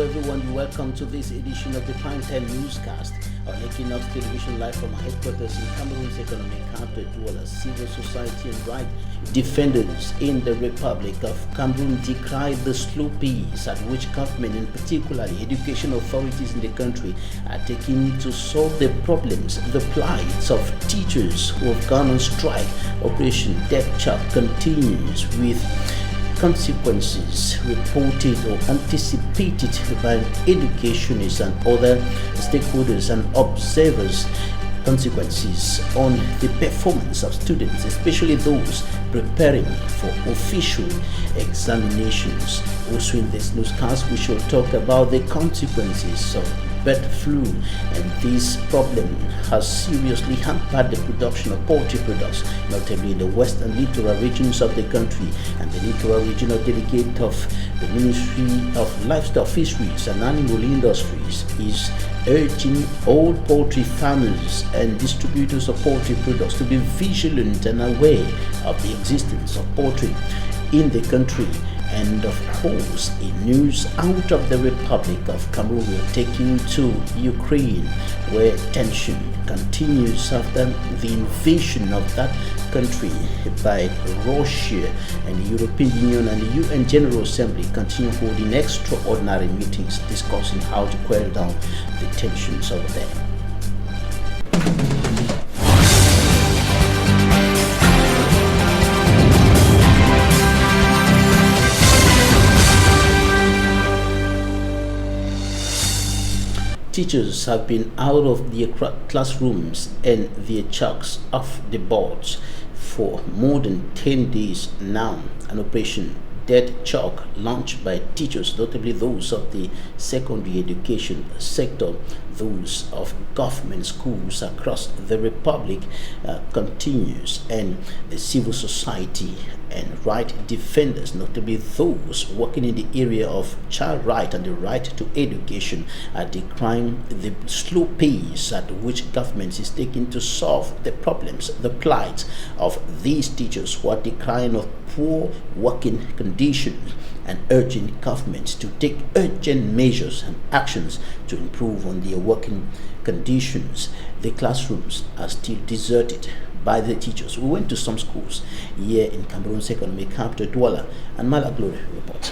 Hello everyone, welcome to this edition of the Prime 10 newscast on Equinoxe Television, live from our headquarters in Cameroon's economic capital. Duala. Civil society and right defenders in the Republic of Cameroon decry the slow pace at which government, and particularly education authorities in the country, are taking to solve the problems, the plights of teachers who have gone on strike. Operation Death Chop continues with consequences reported or anticipated by educationists and other stakeholders and observers. Consequences on the performance of students, especially those preparing for official examinations. Also in this newscast, we shall talk about the consequences of bird flu, and this problem has seriously hampered the production of poultry products, notably in the western littoral regions of the country. And the littoral regional delegate of the Ministry of Livestock, Fisheries and Animal Industries is urging all poultry farmers and distributors of poultry products to be vigilant and aware of the existence of poultry in the country. And of course, in news out of the Republic of Cameroon, we are taking to Ukraine, where tension continues after the invasion of that country by Russia. And the European Union and the UN General Assembly continue holding extraordinary meetings discussing how to quell down the tensions over there. Teachers have been out of their classrooms and their chalks off the boards for more than 10 days now. An operation Dead Chalk launched by teachers, notably those of the secondary education sector, those of government schools across the Republic, continues, and the civil society and right defenders, notably those working in the area of child right and the right to education, are decrying the slow pace at which government is taking to solve the problems, the plight of these teachers who are decrying of poor working conditions, and urging government to take urgent measures and actions to improve on their working conditions. The classrooms are still deserted by the teachers. We went to some schools here in Cameroon's economic capital, Douala, and Malaglory reports.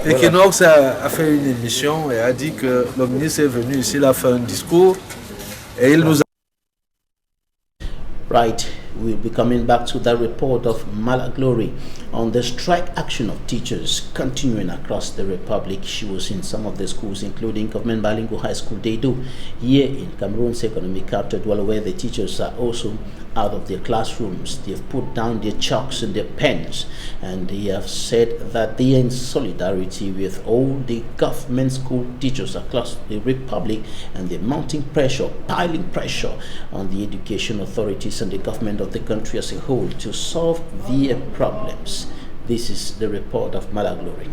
Equinoxe a fait une émission et a dit que le ministre est venu ici, il a fait un discours et il nous a... Right, we'll be coming back to that report of Malaglory on the strike action of teachers continuing across the Republic. She was in some of the schools, including Government Bilingual High School Dedo, here in Cameroon's economic capital, where the teachers are also out of their classrooms. They've put down their chalks and their pens, and they have said that they are in solidarity with all the government school teachers across the Republic, and the mounting pressure, piling pressure on the education authorities and the government of the country as a whole to solve their problems. This is the report of Malaglory.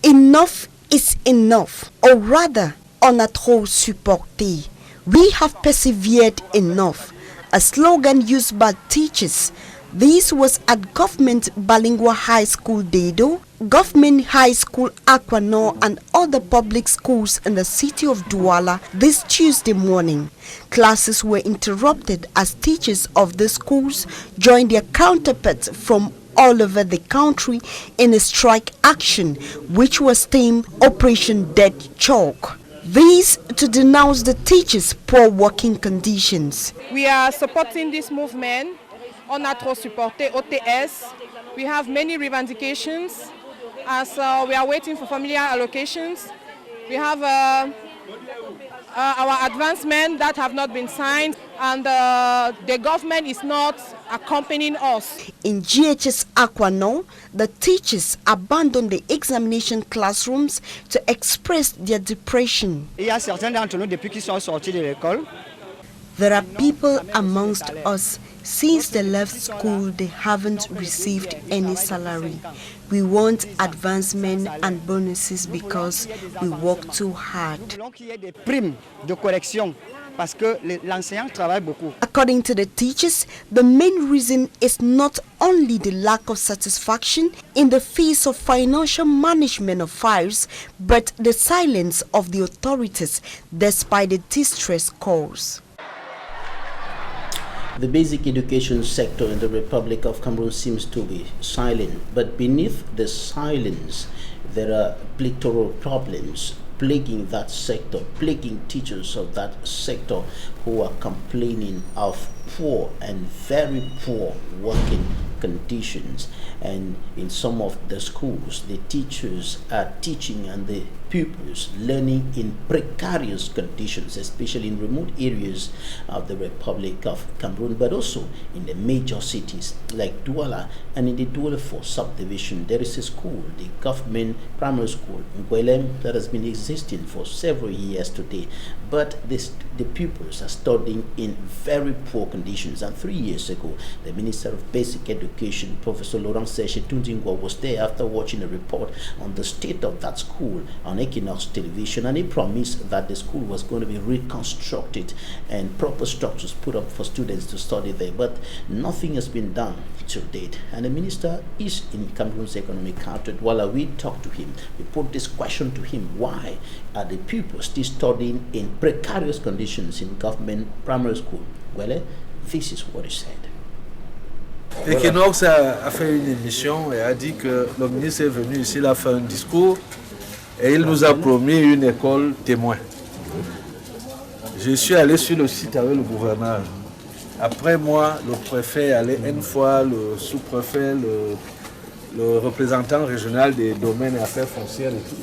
Enough is enough, or rather, on a trop supporté. We have persevered enough, a slogan used by teachers. This was at Government Bilingual High School Dedo, Government High School Equinoxe, and other public schools in the city of Douala this Tuesday morning. Classes were interrupted as teachers of the schools joined their counterparts from all over the country in a strike action, which was named Operation Dead Chalk. These to denounce the teachers' poor working conditions. We are supporting this movement on a trop supporté OTS. We have many revendications as we are waiting for familiar allocations. We have our advancement that have not been signed, and the government is not accompanying us. In GHS Equinoxe, the teachers abandoned the examination classrooms to express their depression. There are people amongst us, since they left school, they haven't received any salary. We want advancement and bonuses because we work too hard. parce que l'enseignant travaille beaucoup. According to the teachers, the main reason is not only the lack of satisfaction in the face of financial management of files, but the silence of the authorities despite the distress calls. The basic education sector in the Republic of Cameroon seems to be silent, but beneath the silence, there are plethora of problems plaguing that sector, plaguing teachers of that sector who are complaining of poor and very poor working conditions. And in some of the schools, the teachers are teaching and the pupils learning in precarious conditions, especially in remote areas of the Republic of Cameroon, but also in the major cities like Douala. And in the Douala 4 subdivision, there is a school, the government primary school, Ngwelem, that has been existing for several years today. But the pupils are studying in very poor conditions. And 3 years ago, the Minister of Basic Education, Professor Laurent Seche-Tundingwa, was there after watching a report on the state of that school on Equinoxe television, and he promised that the school was going to be reconstructed and proper structures put up for students to study there. But nothing has been done to date. And the minister is in Cameroon's economic capital. While we talked to him, we put this question to him: why are the pupils still studying in precarious conditions in government primary school? Well, this is what he said. Equinoxe a fait une émission et a dit que le ministre est venu ici, il a fait un discours et il nous a promis une école témoin. Je suis allé sur le site avec le gouverneur. Après moi, le préfet est allé une fois, le sous-préfet, le représentant régional des domaines et affaires foncières et tout.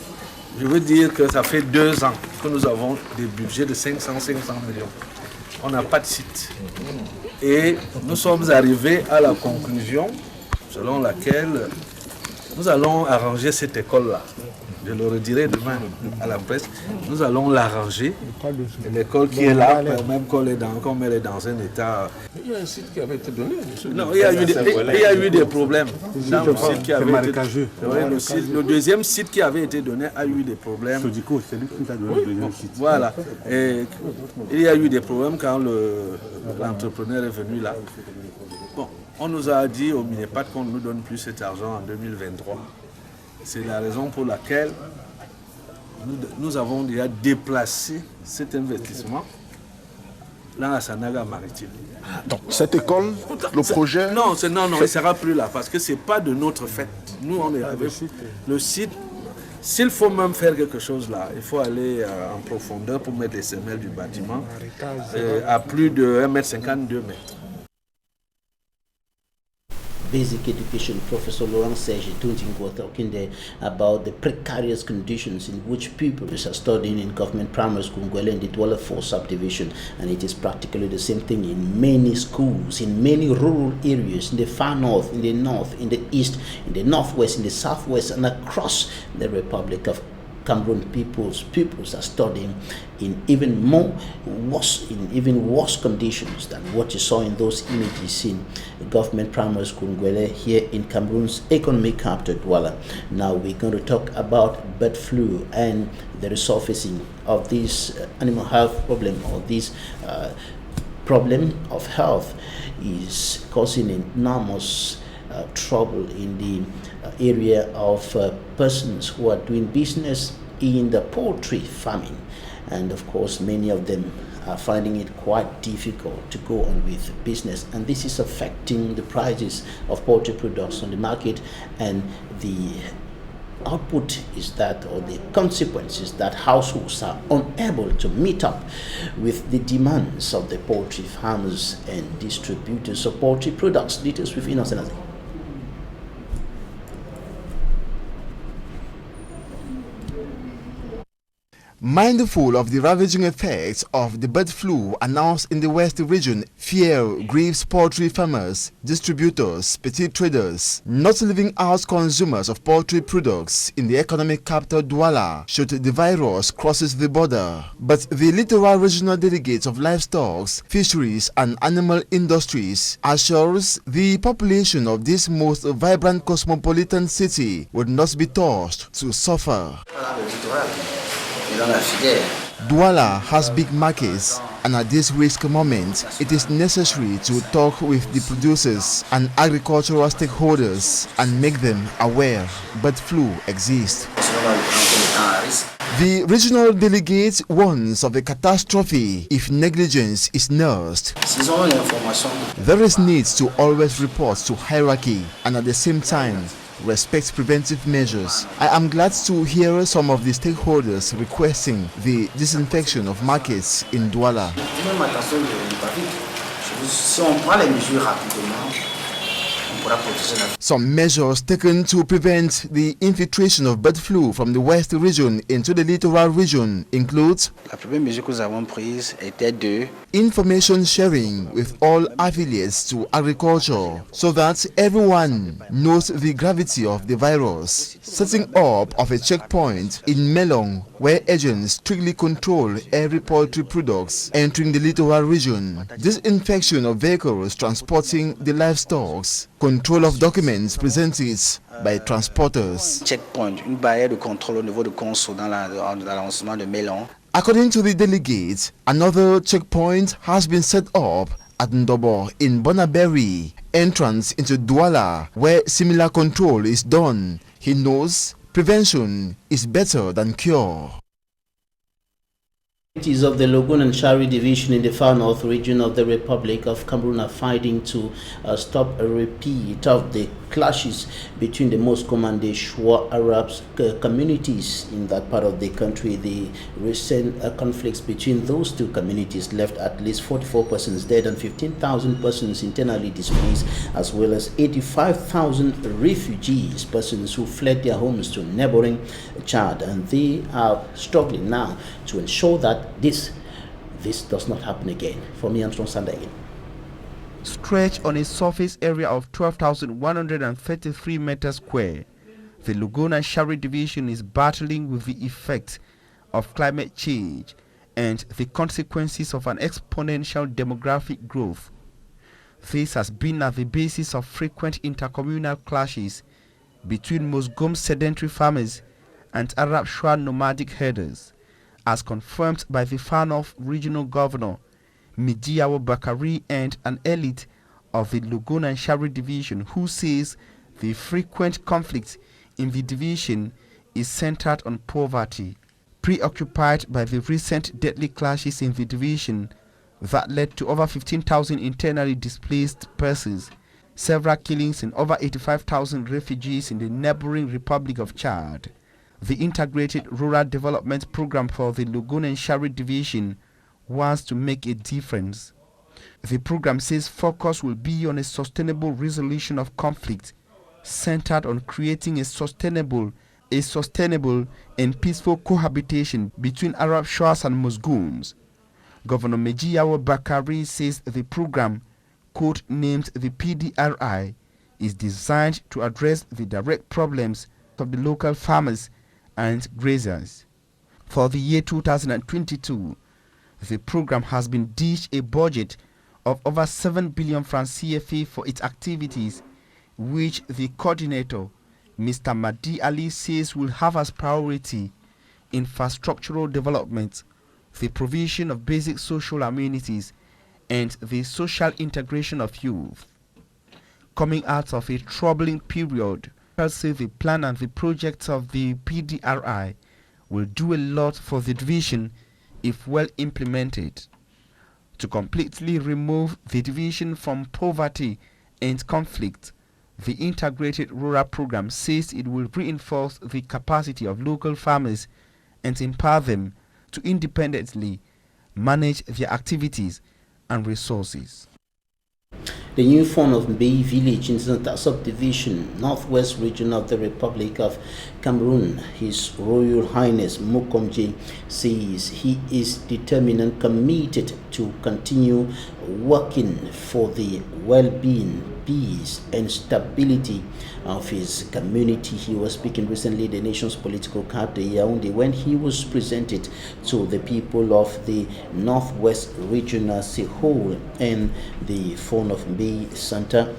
Je veux dire que ça fait 2 ans que nous avons des budgets de 500 millions. On n'a pas de site. Et nous sommes arrivés à la conclusion selon laquelle nous allons arranger cette école-là. Je le redirai demain à la presse. Nous allons l'arranger. L'école qui est là, même quand elle est dans un état... Il y a un site qui avait été donné. Non, il y a eu des problèmes. Dans le site qui avait été... Le deuxième site qui avait été donné a eu des problèmes. C'est lui qui t'a donné le deuxième site. Voilà. Et il y a eu des problèmes quand l'entrepreneur est venu là. Bon, on nous a dit au Minepat qu'on ne nous donne plus cet argent en 2023. C'est la raison pour laquelle nous avons déjà déplacé cet investissement dans la Sanaga maritime. Donc cette école, le projet... Non, il ne sera plus là parce que ce n'est pas de notre fait. Nous, on est avec le site. S'il faut même faire quelque chose là, il faut aller en profondeur pour mettre les semelles du bâtiment à plus de 1,50 m, 2 m. Basic Education Professor Laurent Seche-Tundingwa talking there about the precarious conditions in which pupils are studying in government primary school Ngwele in the Douala 4 subdivision, and it is practically the same thing in many schools, in many rural areas, in the far north, in the north, in the east, in the northwest, in the southwest, and across the Republic of Cameroon. Pupils are studying in even worse conditions than what you saw in those images in government primary school Ngwele here in Cameroon's economic capital Douala. Now we're going to talk about bird flu and the resurfacing of this animal health problem, or this problem of health is causing enormous trouble in the area of persons who are doing business in the poultry farming, and of course many of them are finding it quite difficult to go on with business, and this is affecting the prices of poultry products on the market, and the output is that, or the consequence is that households are unable to meet up with the demands of the poultry farmers and distributors of poultry products. Details with Equinoxe. Mindful of the ravaging effects of the bird flu announced in the West region, fear grieves poultry farmers, distributors, petty traders, not leaving out consumers of poultry products in the economic capital Douala should the virus crosses the border. But the littoral regional delegates of livestock, fisheries and animal industries assures the population of this most vibrant cosmopolitan city would not be touched to suffer. Douala has big markets And at this risk moment, it is necessary to talk with the producers and agricultural stakeholders and make them aware bird flu exists. The regional delegate warns of a catastrophe if negligence is nursed. There is need to always report to hierarchy and at the same time respect preventive measures. I am glad to hear some of the stakeholders requesting the disinfection of markets in Douala. Some measures taken to prevent the infiltration of bird flu from the west region into the littoral region include information sharing with all affiliates to agriculture so that everyone knows the gravity of the virus, setting up of a checkpoint in Melong where agents strictly control every poultry products entering the littoral region, disinfection of vehicles transporting the livestock, control of documents presented by transporters. Checkpoint, une barrière de contrôle au niveau de conso dans l'arrondissement de Mélon. According to the delegates, another checkpoint has been set up at Ndobo in Bonaberi, entrance into Douala, where similar control is done. He knows prevention is better than cure. Authorities of the Logun and Shari division in the far north region of the Republic of Cameroon are fighting to stop a repeat of the clashes between the Muslim and the Shua Arab communities in that part of the country. The recent conflicts between those two communities left at least 44 persons dead and 15,000 persons internally displaced, as well as 85,000 refugees, persons who fled their homes to neighboring Chad, and they are struggling now to ensure that this does not happen again. For me, Armstrong Sunday. Stretched on a surface area of 12,133 meters square, the Logun and Shari division is battling with the effects of climate change and the consequences of an exponential demographic growth. This has been at the basis of frequent intercommunal clashes between Muslim sedentary farmers and Arab Shua nomadic herders, as confirmed by the Far North Regional Governor, Midiawo Bakari, and an elite of the Logun and Shari division, who says the frequent conflict in the division is centered on poverty. Preoccupied by the recent deadly clashes in the division that led to over 15,000 internally displaced persons, several killings, and over 85,000 refugees in the neighboring Republic of Chad, the Integrated Rural Development Program for the Logun and Shari division wants to make a difference. The program says focus will be on a sustainable resolution of conflict centered on creating a sustainable and peaceful cohabitation between Arab Shuas and Muslims. Governor Mejiawo Bakari says the program, code-named the PDRI, is designed to address the direct problems of the local farmers and grazers. For the year 2022, the program has been dished a budget of over 7 billion francs CFA for its activities, which the coordinator, Mr. Madi Ali, says will have as priority infrastructural development, the provision of basic social amenities, and the social integration of youth. Coming out of a troubling period, I'll say the plan and the projects of the PDRI will do a lot for the division if well implemented. To completely remove the division from poverty and conflict, the Integrated Rural Program says it will reinforce the capacity of local farmers and empower them to independently manage their activities and resources. The new phone of Bay Village in the Subdivision, Northwest region of the Republic of Cameroon, His Royal Highness Mukomji says he is determined and committed to continue working for the well-being, peace and stability of his community. He was speaking recently at the nation's political capital, Yaoundé, when he was presented to the people of the Northwest region as a whole, and the phone of Bay Center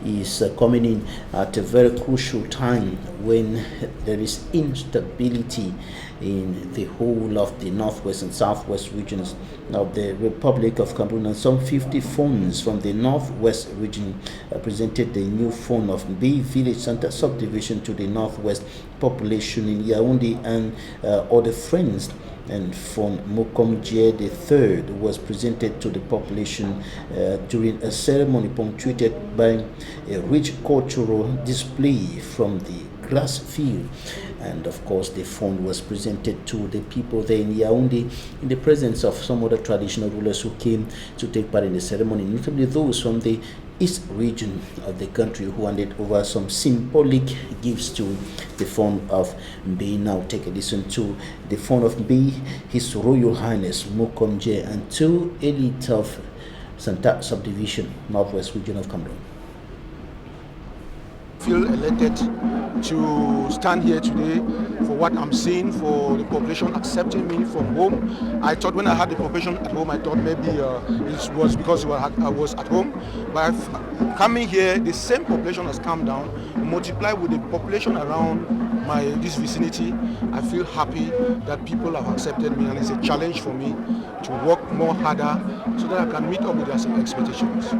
is coming in at a very crucial time when there is instability in the whole of the northwest and southwest regions of the Republic of Cameroon, and some 50 phones from the northwest region presented the new phone of B Village Center Subdivision to the northwest population in Yaoundé and other friends. And phone Mokomjie III was presented to the population during a ceremony punctuated by a rich cultural display from the grass field. And of course, the phone was presented to the people there in Yaoundé in the presence of some other traditional rulers who came to take part in the ceremony, notably those from the east region of the country who handed over some symbolic gifts to the phone of B. Now take a listen to the phone of B, His Royal Highness Mokomje, and two elite of Santa Subdivision, Northwest region of Cameroon. I feel elated to stand here today for what I'm seeing, for the population accepting me from home. I thought when I had the population at home, I thought maybe it was because I was at home. But coming here, the same population has come down, multiplied with the population around this vicinity. I feel happy that people have accepted me, and it's a challenge for me to work more harder so that I can meet up with their expectations.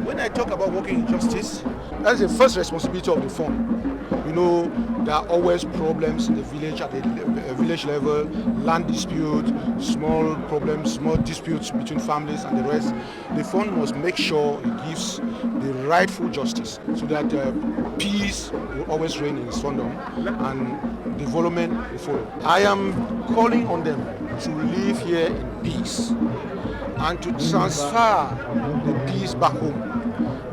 When I talk about working in justice, that's the first responsibility of the fund. You know, there are always problems in the village at the village level, land dispute, small problems, small disputes between families and the rest. The fund must make sure it gives the rightful justice so that peace will always reign in Sondom and development will follow. I am calling on them to live here in peace and to transfer the peace back home.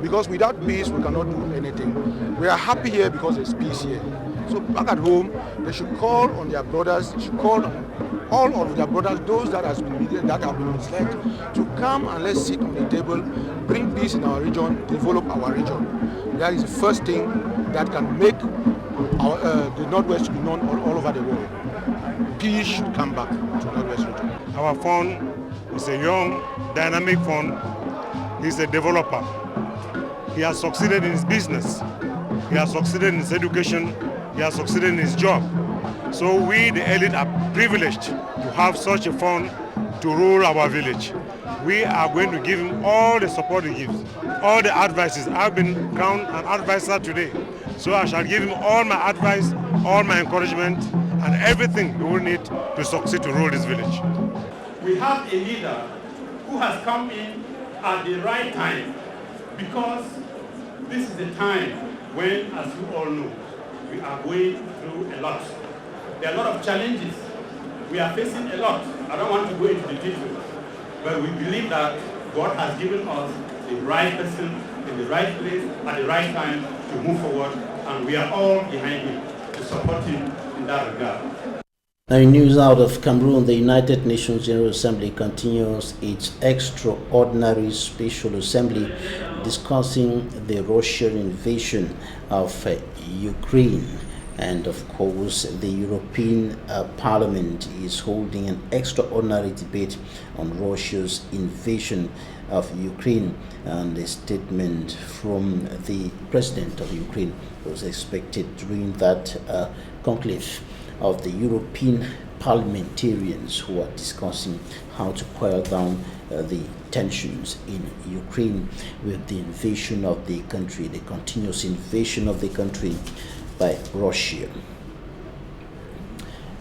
Because without peace, we cannot do anything. We are happy here because there's peace here. So back at home, they should call on their brothers, they should call on all of their brothers, those that have been misled, to come and let's sit on the table, bring peace in our region, develop our region. That is the first thing that can make the Northwest to be known all over the world. Peace should come back to the Northwest region. Our fund is a young, dynamic fund. He's a developer. He has succeeded in his business. He has succeeded in his education. He has succeeded in his job. So we, the elite, are privileged to have such a fund to rule our village. We are going to give him all the support he gives, all the advices. I've been crowned an advisor today. So I shall give him all my advice, all my encouragement, and everything he will need to succeed to rule this village. We have a leader who has come in at the right time, because this is the time when, as you all know, we are going through a lot. There are a lot of challenges. We are facing a lot. I don't want to go into the details, but we believe that God has given us the right person in the right place at the right time to move forward, and we are all behind him to support him in that regard. Now, in news out of Cameroon, the United Nations General Assembly continues its extraordinary special assembly discussing the Russian invasion of Ukraine. And of course, the European Parliament is holding an extraordinary debate on Russia's invasion of Ukraine. And a statement from the president of Ukraine was expected during that conclave of the European parliamentarians who are discussing how to quell down the tensions in Ukraine with the invasion of the country, the continuous invasion of the country by Russia.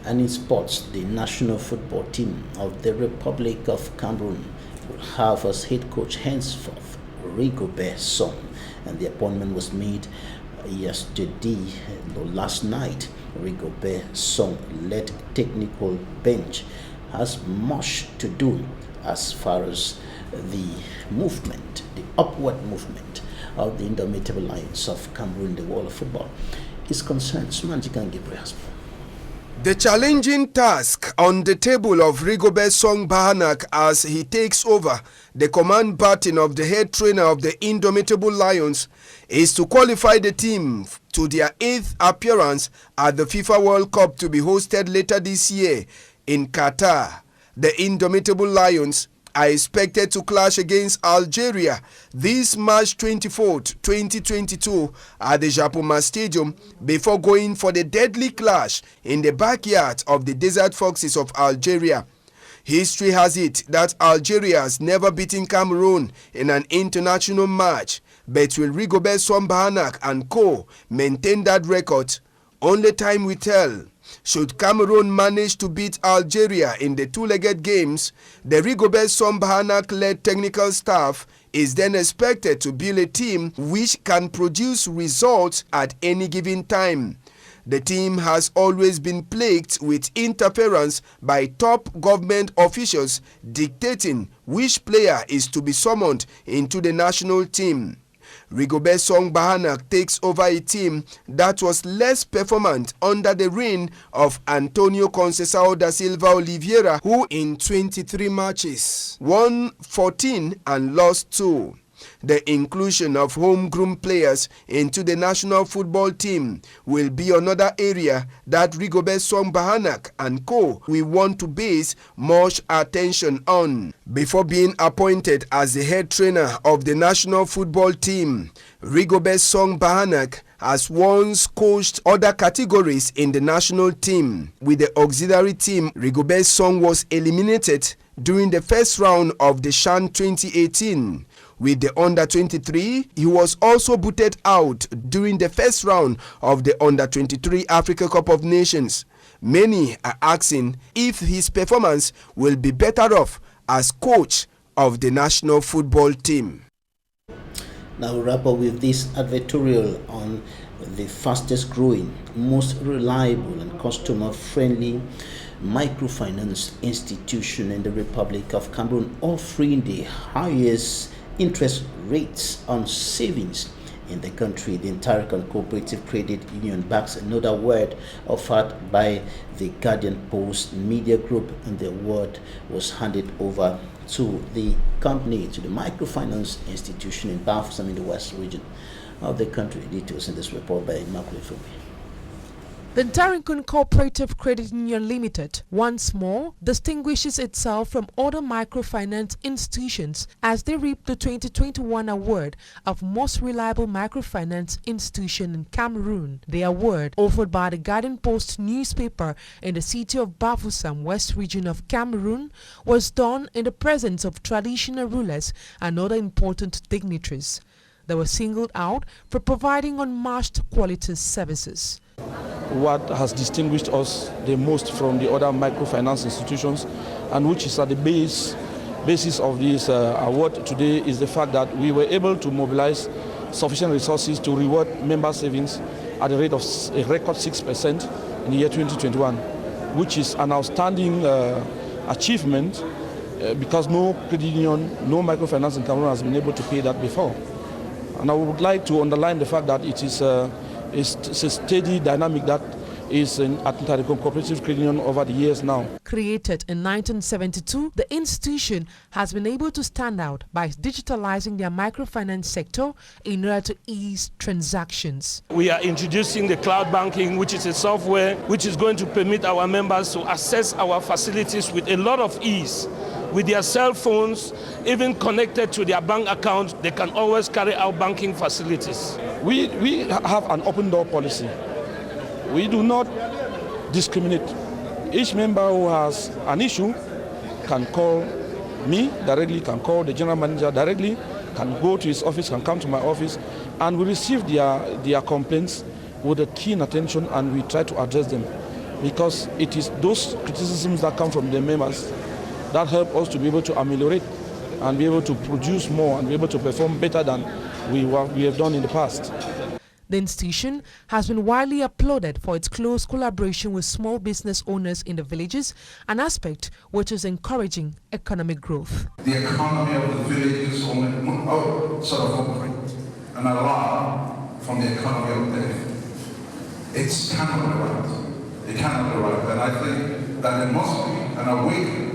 And in sports, the national football team of the Republic of Cameroon will have as head coach henceforth Rigobert Song, and the appointment was made last night. Rigobert Song led technical bench has much to do as far as the movement, the upward movement of the indomitable lions of Cameroon, the world of football, is concerned. The challenging task on the table of Rigobert Song Bahanak as he takes over the command baton of the head trainer of the Indomitable Lions is to qualify the team to their 8th appearance at the FIFA World Cup to be hosted later this year in Qatar. The Indomitable Lions are expected to clash against Algeria this March 24th, 2022 at the Japoma Stadium before going for the deadly clash in the backyard of the Desert Foxes of Algeria. History has it that Algeria has never beaten Cameroon in an international match, but will Rigobert Song Bahanak and co maintain that record? Only time will tell. Should Cameroon manage to beat Algeria in the two-legged games, the Rigobert Song Bahanak-led technical staff is then expected to build a team which can produce results at any given time. The team has always been plagued with interference by top government officials dictating which player is to be summoned into the national team. Rigobert Song Bahanak takes over a team that was less performant under the reign of Antonio Conceição da Silva Oliveira, who in 23 matches won 14 and lost 2. The inclusion of homegrown players into the national football team will be another area that Rigobert Song Bahanak and co will want to base much attention on. Before being appointed as the head trainer of the national football team, Rigobert Song Bahanak has once coached other categories in the national team. With the auxiliary team, Rigobert Song was eliminated during the first round of the CHAN 2018. With the Under-23, he was also booted out during the first round of the Under-23 Africa Cup of Nations. Many are asking if his performance will be better off as coach of the national football team. Now we wrap up with this advertorial on the fastest growing, most reliable and customer-friendly microfinance institution in the Republic of Cameroon, offering the highest interest rates on savings in the country. The Interacan Cooperative Credit Union backs another award offered by the Guardian Post Media Group, and the award was handed over to the company, to the microfinance institution in Bafoussam in the west region of the country. Details in this report by microfinance. The Interacan Cooperative Credit Union Limited once more distinguishes itself from other microfinance institutions as they reap the 2021 award of Most Reliable Microfinance Institution in Cameroon. The award, offered by the Guardian Post newspaper in the city of Bafoussam, west region of Cameroon, was done in the presence of traditional rulers and other important dignitaries. They were singled out for providing unmatched quality services. What has distinguished us the most from the other microfinance institutions, and which is at the basis of this award today, is the fact that we were able to mobilize sufficient resources to reward member savings at the rate of a record 6% in the year 2021, which is an outstanding achievement because no credit union, no microfinance in Cameroon has been able to pay that before. And I would like to underline the fact that it is it's a steady dynamic that is at Interacan Cooperative Credit Union over the years now. Created in 1972, the institution has been able to stand out by digitalizing their microfinance sector in order to ease transactions. We are introducing the cloud banking, which is a software which is going to permit our members to access our facilities with a lot of ease. With their cell phones, even connected to their bank account, they can always carry out banking facilities. We have an open door policy. We do not discriminate. Each member who has an issue can call me directly, can call the general manager directly, can go to his office, can come to my office, and we receive their complaints with a keen attention, and we try to address them, because it is those criticisms that come from the members that help us to be able to ameliorate and be able to produce more and be able to perform better than we have done in the past. The institution has been widely applauded for its close collaboration with small business owners in the villages, an aspect which is encouraging economic growth. The economy of the villages sort of operate an alarm from the economy of the day. It's cannot be right. It cannot be right. And I think that there must be an awakening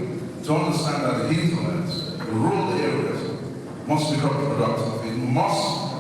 to understand that the hinterlands, the rural areas, must become productive. It must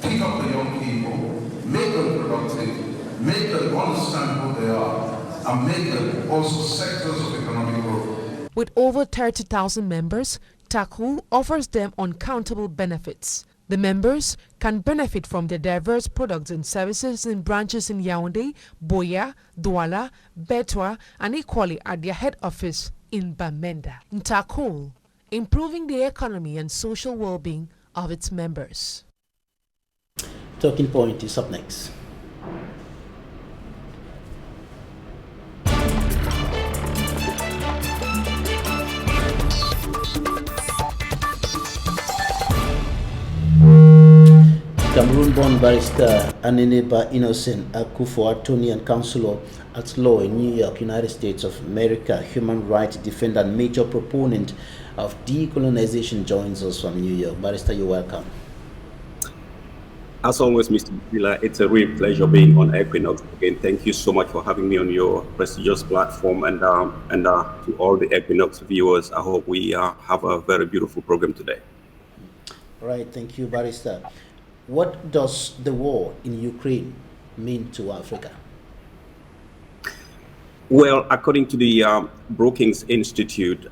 pick up the young people, make them productive, make them understand who they are, and make them also sectors of economic growth. With over 30,000 members, TACU offers them uncountable benefits. The members can benefit from their diverse products and services in branches in Yaoundé, Boya, Douala, Betwa, and equally at their head office in Bamenda. TACU, improving the economy and social well-being of its members. Talking Point is up next. Cameroon-born barrister Aneneba Innocent Akufo-Addo, Counselor at Law in New York, United States of America, human rights defender and major proponent of decolonization, joins us from New York. Barrister, you're welcome. As always, Mr. Miller, it's a real pleasure being on Equinoxe. Again, thank you so much for having me on your prestigious platform, and to all the Equinoxe viewers, I hope we have a very beautiful program today. All right, thank you, Barrister. What does the war in Ukraine mean to Africa? Well, according to the Brookings Institute,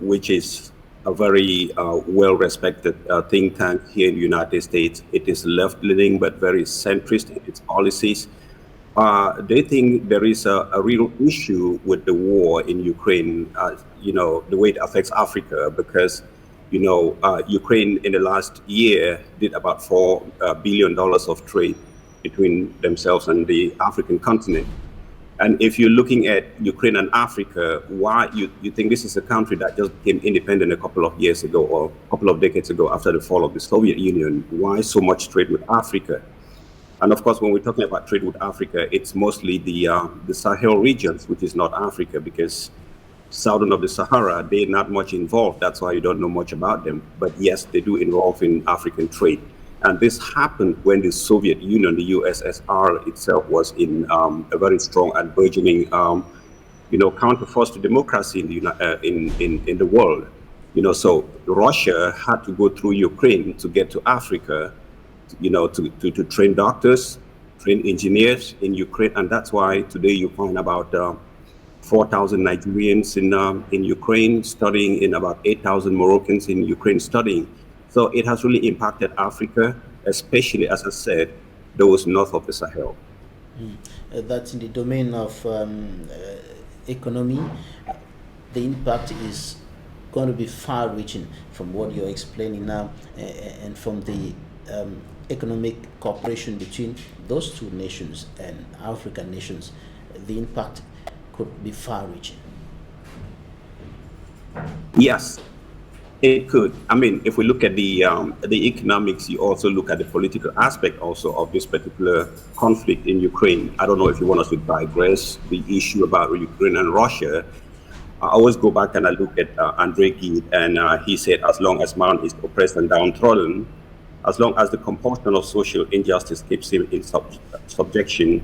which is a very well-respected think tank here in the United States, it is left-leaning but very centrist in its policies. They think there is a real issue with the war in Ukraine, the way it affects Africa, because Ukraine in the last year did about $4 billion of trade between themselves and the African continent. And if you're looking at Ukraine and Africa, why you think this is a country that just became independent a couple of years ago or a couple of decades ago after the fall of the Soviet Union? Why so much trade with Africa? And of course, when we're talking about trade with Africa, it's mostly the Sahel regions, which is not Africa, because southern of the Sahara, they're not much involved. That's why you don't know much about them. But yes, they do involve in African trade. And this happened when the Soviet Union, the USSR itself, was in a very strong and burgeoning, counterforce to democracy in the world. So Russia had to go through Ukraine to get to Africa, to train doctors, train engineers in Ukraine, and that's why today you find about 4,000 Nigerians in Ukraine studying, in about 8,000 Moroccans in Ukraine studying. So it has really impacted Africa, especially, as I said, those north of the Sahel. That's in the domain of economy. The impact is going to be far-reaching from what you're explaining now, and from the economic cooperation between those two nations and African nations. The impact could be far-reaching. Yes. It could. I mean, if we look at the economics, you also look at the political aspect also of this particular conflict in Ukraine. I don't know if you want us to digress the issue about Ukraine and Russia. I always go back and I look at Andrei Gide, and he said, as long as man is oppressed and downtrodden, as long as the compulsion of social injustice keeps him in subjection,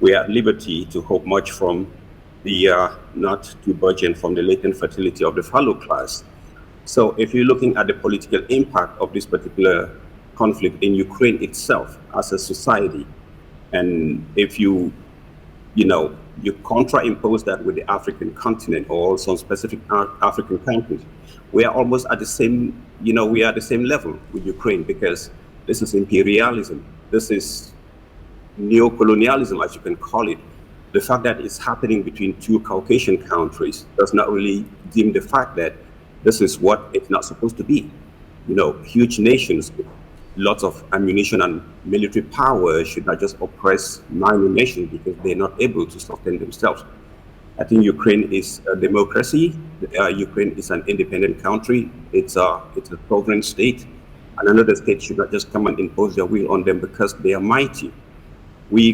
we are at liberty to hope much from the not too burgeoned from the latent fertility of the fallow class. So if you're looking at the political impact of this particular conflict in Ukraine itself as a society, and if you contra-impose that with the African continent or some specific African countries, we are almost at the same, we are at the same level with Ukraine, because this is imperialism. This is neo-colonialism, as you can call it. The fact that it's happening between two Caucasian countries does not really dim the fact that this is what it's not supposed to be. Huge nations with lots of ammunition and military power should not just oppress minor nations because they're not able to sustain themselves. I think Ukraine is a democracy. Ukraine is an independent country. It's a sovereign state, and another state should not just come and impose their will on them because they are mighty. We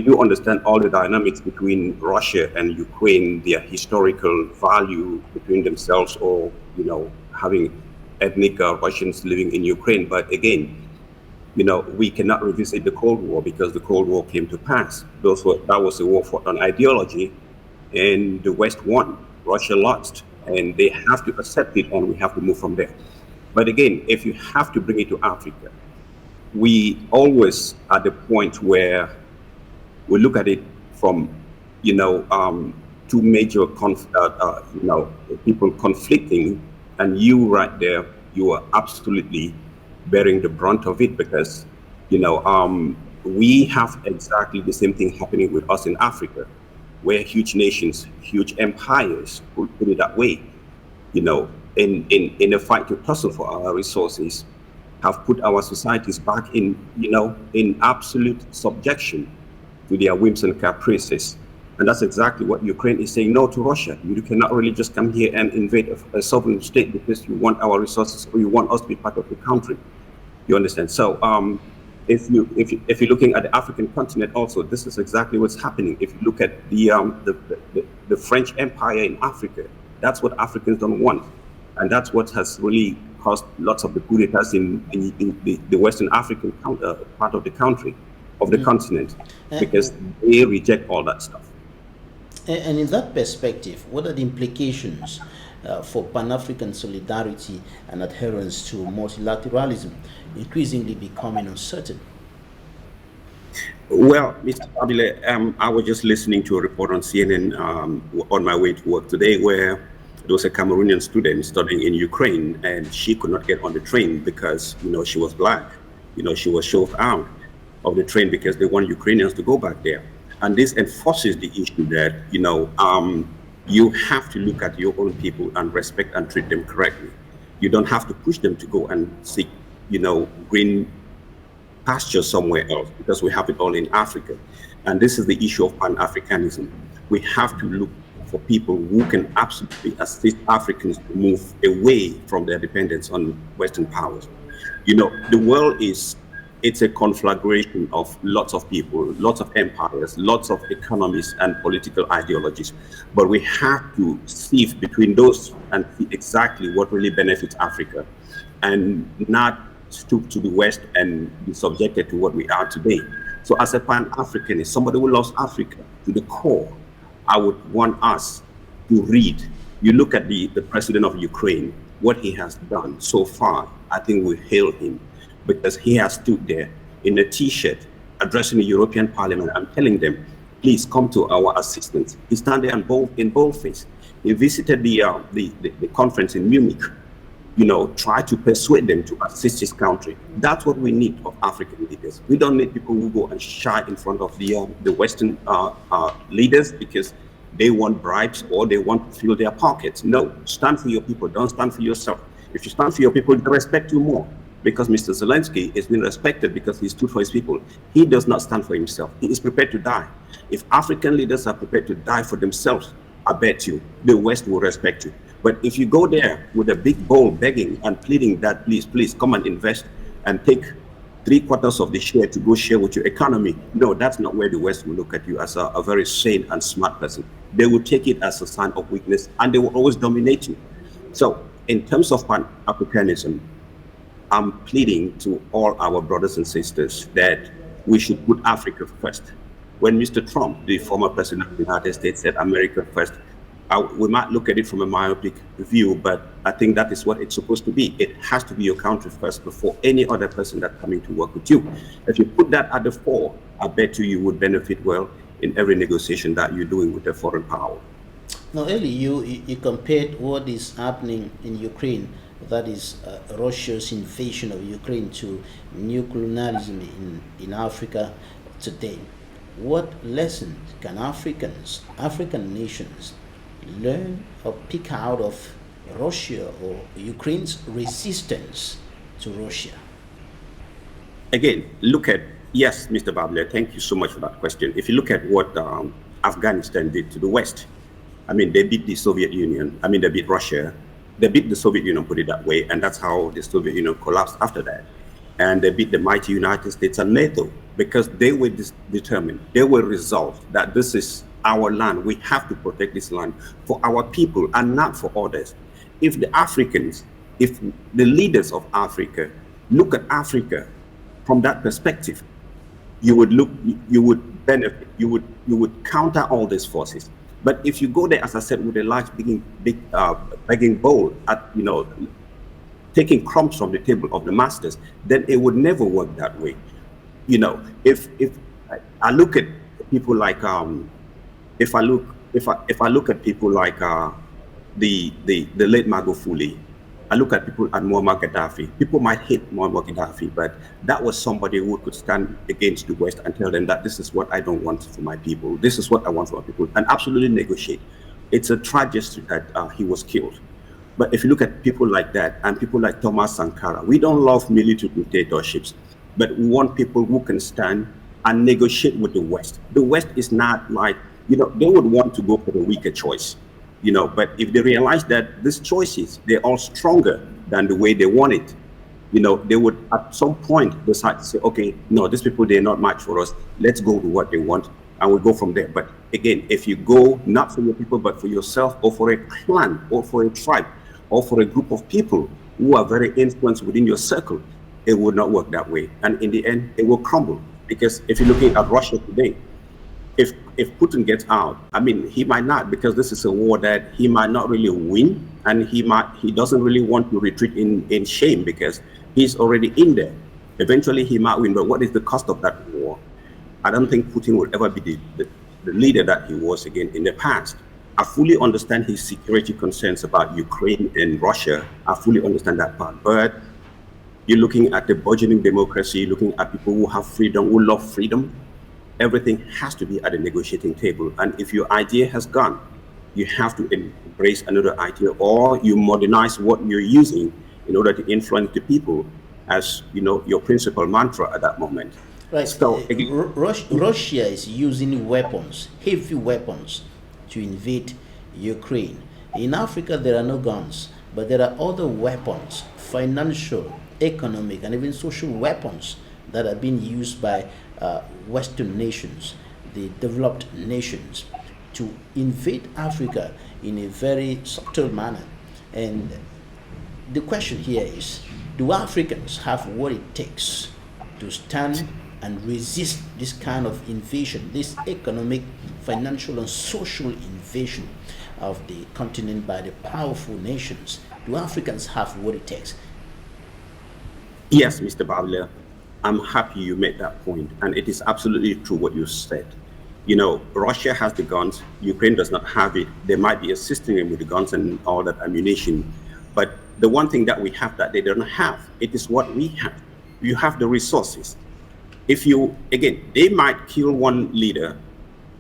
do understand all the dynamics between Russia and Ukraine, their historical value between themselves, or having ethnic Russians living in Ukraine. But again, we cannot revisit the Cold War because the Cold War came to pass. That was a war fought on ideology, and the West won. Russia lost, and they have to accept it, and we have to move from there. But again, if you have to bring it to Africa, we always at the point where we look at it from, two major people conflicting, and you right there, you are absolutely bearing the brunt of it, because we have exactly the same thing happening with us in Africa, where huge nations, huge empires, put it that way, in a fight to tussle for our resources, have put our societies back in absolute subjection to their whims and caprices. And that's exactly what Ukraine is saying no to Russia. You cannot really just come here and invade a sovereign state because you want our resources or you want us to be part of the country. You understand? So if you're looking at the African continent also, this is exactly what's happening. If you look at the French Empire in Africa, that's what Africans don't want. And that's what has really caused lots of the coup d'etats in the Western African part of the country, of the continent, because they reject all that stuff. And in that perspective, what are the implications for Pan-African solidarity and adherence to multilateralism increasingly becoming uncertain? Well, Mr. Babile, I was just listening to a report on CNN on my way to work today, where there was a Cameroonian student studying in Ukraine, and she could not get on the train because, she was black. She was shoved out of the train because they want Ukrainians to go back there. And this enforces the issue that, you have to look at your own people and respect and treat them correctly. You don't have to push them to go and seek, green pasture somewhere else, because we have it all in Africa. And this is the issue of Pan-Africanism. We have to look for people who can absolutely assist Africans to move away from their dependence on Western powers. The world it's a conflagration of lots of people, lots of empires, lots of economies and political ideologies. But we have to sift between those and see exactly what really benefits Africa, and not stoop to the West and be subjected to what we are today. So as a Pan-Africanist, somebody who loves Africa to the core, I would want us to read. You look at the president of Ukraine, what he has done so far, I think we hail him, because he has stood there in a T-shirt addressing the European Parliament and telling them, please come to our assistance. He stand there in boldface. He visited the conference in Munich, try to persuade them to assist his country. That's what we need of African leaders. We don't need people who go and shy in front of the Western leaders because they want bribes or they want to fill their pockets. No, stand for your people. Don't stand for yourself. If you stand for your people, they respect you more. Because Mr. Zelensky is being respected because he stood for his people. He does not stand for himself. He is prepared to die. If African leaders are prepared to die for themselves, I bet you the West will respect you. But if you go there with a big bowl begging and pleading that please come and invest and take 3/4 of the share to go share with your economy, no, that's not where the West will look at you as a very sane and smart person. They will take it as a sign of weakness, and they will always dominate you. So in terms of Pan-Africanism, I'm pleading to all our brothers and sisters that we should put Africa first. When Mr. Trump, the former president of the United States, said America first, we might look at it from a myopic view, but I think that is what it's supposed to be. It has to be your country first before any other person that's coming to work with you. If you put that at the fore, I bet you would benefit well in every negotiation that you're doing with a foreign power. Now, Eli, you compared what is happening in Ukraine, that is Russia's invasion of Ukraine, to neocolonialism in Africa today. What lessons can African nations learn or pick out of Russia or Ukraine's resistance to Russia? Again, yes, Mr. Babler, thank you so much for that question. If you look at what Afghanistan did to the West, they beat the Soviet Union, they beat Russia. They beat the Soviet Union, put it that way, and that's how the Soviet Union collapsed after that. And they beat the mighty United States and NATO because they were determined, they were resolved that this is our land. We have to protect this land for our people and not for others. If the leaders of Africa look at Africa from that perspective, you would benefit, you would counter all these forces. But if you go there, as I said, with a large begging bowl, taking crumbs from the table of the masters, then it would never work that way. If I look at people like, if I look if I look at people like the late Magufuli, I look at people at Muammar Gaddafi. People might hate Muammar Gaddafi, but that was somebody who could stand against the West and tell them that this is what I don't want for my people. This is what I want for my people, and absolutely negotiate. It's a tragedy that he was killed. But if you look at people like that and people like Thomas Sankara, we don't love military dictatorships, but we want people who can stand and negotiate with the West. The West is not like, they would want to go for the weaker choice, but if they realize that these choices, they're all stronger than the way they want it, they would at some point decide to say, okay, no, these people, they're not much for us. Let's go to what they want and we'll go from there. But again, if you go not for your people, but for yourself or for a clan or for a tribe or for a group of people who are very influenced within your circle, it would not work that way. And in the end, it will crumble. Because if you're looking at Russia today, if Putin gets out, I mean, he might not, because this is a war that he might not really win, and he doesn't really want to retreat in shame because he's already in there. Eventually he might win, but what is the cost of that war? I don't think Putin will ever be the leader that he was again in the past. I fully understand his security concerns about Ukraine and Russia. I fully understand that part, but you're looking at the burgeoning democracy, looking at people who have freedom, who love freedom. Everything has to be at a negotiating table. And if your idea has gone, you have to embrace another idea, or you modernize what you're using in order to influence the people as, your principal mantra at that moment. Right. So, Russia is using weapons, heavy weapons, to invade Ukraine. In Africa, there are no guns, but there are other weapons, financial, economic, and even social weapons that are being used by Western nations, the developed nations, to invade Africa in a very subtle manner. And the question here is, do Africans have what it takes to stand and resist this kind of invasion, this economic, financial, and social invasion of the continent by the powerful nations? Do Africans have what it takes? Yes, Mr. Babler, I'm happy you made that point, and it is absolutely true what you said. Russia has the guns, Ukraine does not have it. They might be assisting them with the guns and all that ammunition, but the one thing that we have that they don't have, it is what we have. You have the resources. They might kill one leader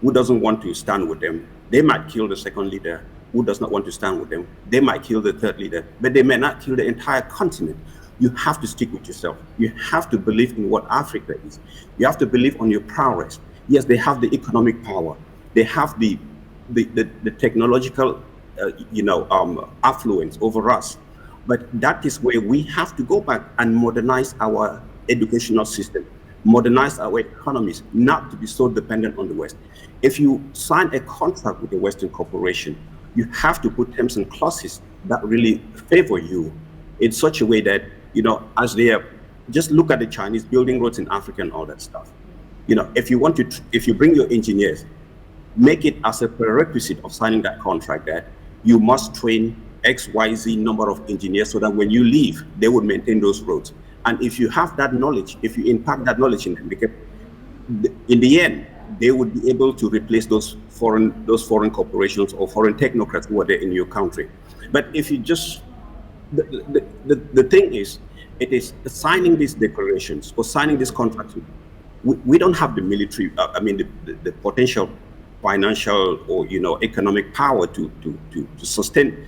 who doesn't want to stand with them. They might kill the second leader who does not want to stand with them. They might kill the third leader, but they may not kill the entire continent. You have to stick with yourself. You have to believe in what Africa is. You have to believe on your prowess. Yes, they have the economic power. They have the technological, affluence over us. But that is where we have to go back and modernize our educational system, modernize our economies, not to be so dependent on the West. If you sign a contract with a Western corporation, you have to put terms and clauses that really favor you in such a way that, as they are, just look at the Chinese building roads in Africa and all that stuff. If you bring your engineers, make it as a prerequisite of signing that contract that you must train XYZ number of engineers so that when you leave, they would maintain those roads. And if you have that knowledge, if you impact that knowledge in them, because in the end, they would be able to replace those foreign corporations or foreign technocrats who are there in your country. But if you just, the thing is, it is signing these declarations or signing these contracts. We don't have the military, the potential financial or, economic power to sustain,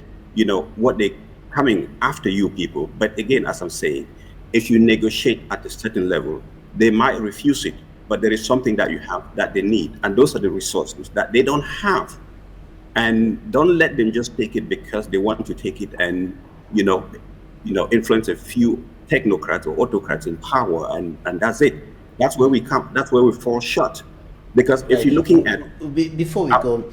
what they coming after you people. But again, as I'm saying, if you negotiate at a certain level, they might refuse it, but there is something that you have that they need. And those are the resources that they don't have. And don't let them just take it because they want to take it and, influence a few technocrats or autocrats in power, and that's it. That's where we fall short. Because if you're looking at... Before we go,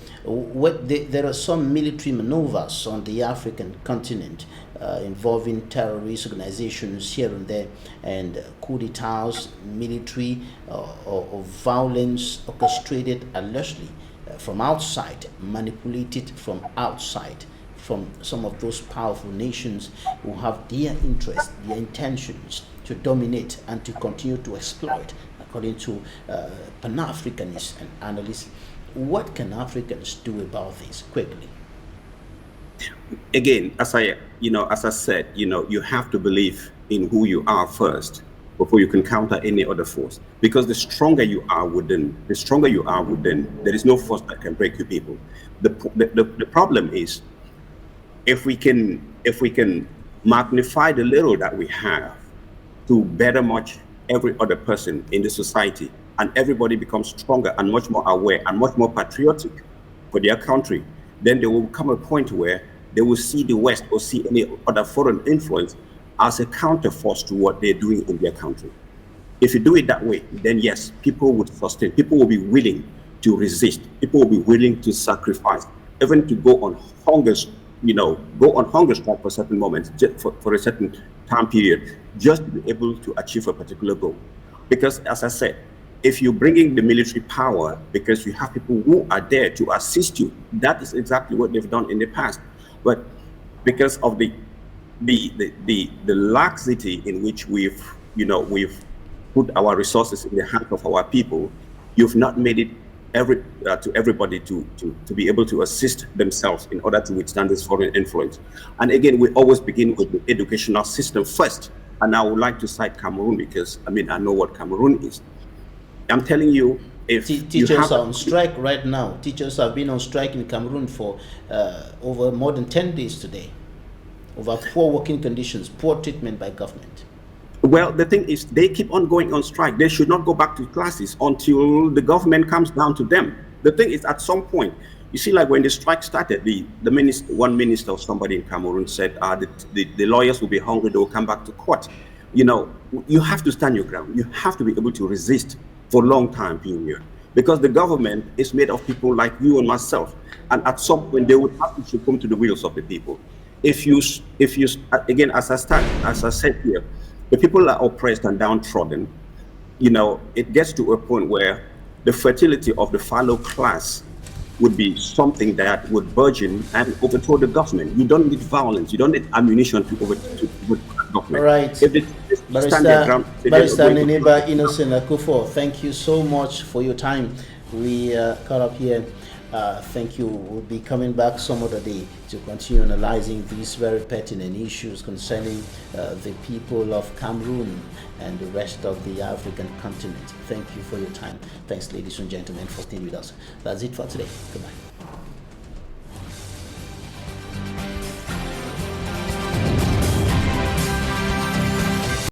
there are some military maneuvers on the African continent involving terrorist organizations here and there, and coup d'etats, military or violence orchestrated allegedly from outside, manipulated from outside, from some of those powerful nations who have their interests, their intentions to dominate and to continue to exploit, according to PanAfricanists and analysts. What can Africans do about this quickly? Again, as I said, you have to believe in who you are first before you can counter any other force. Because the stronger you are within, there is no force that can break you people. The problem is, if we can magnify the little that we have to better much every other person in the society, and everybody becomes stronger and much more aware and much more patriotic for their country, then there will come a point where they will see the West or see any other foreign influence as a counterforce to what they're doing in their country. If you do it that way, then yes, people would sustain, people will be willing to resist, people will be willing to sacrifice, even to go on hunger strike for certain moments, for a certain time period, just to be able to achieve a particular goal. Because as I said, if you bring in the military power because you have people who are there to assist you, that is exactly what they've done in the past. But because of the laxity in which we've put our resources in the hands of our people, you've not made it to everybody to be able to assist themselves in order to withstand this foreign influence. And again, we always begin with the educational system first. And I would like to cite Cameroon because I know what Cameroon is. I'm telling you, if teachers are on strike right now. Teachers have been on strike in Cameroon for over more than 10 days today, over poor working conditions, poor treatment by government. Well, the thing is, they keep on going on strike. They should not go back to classes until the government comes down to them. The thing is, at some point, you see, like when the strike started, one minister or somebody in Cameroon said the lawyers will be hungry, they will come back to court. You have to stand your ground. You have to be able to resist for a long time period, because the government is made of people like you and myself, and at some point they would have to succumb to the wills of the people. If you again, as I said here, the people are oppressed and downtrodden. It gets to a point where the fertility of the fallow class would be something that would burgeon and overthrow the government. You don't need violence. You don't need ammunition to overthrow the government. Right. Barrister Neneba Innocent Akufo, thank you so much for your time. We caught up here. Thank you. We'll be coming back some other day to continue analyzing these very pertinent issues concerning the people of Cameroon and the rest of the African continent. Thank you for your time. Thanks, ladies and gentlemen, for staying with us. That's it for today. Goodbye.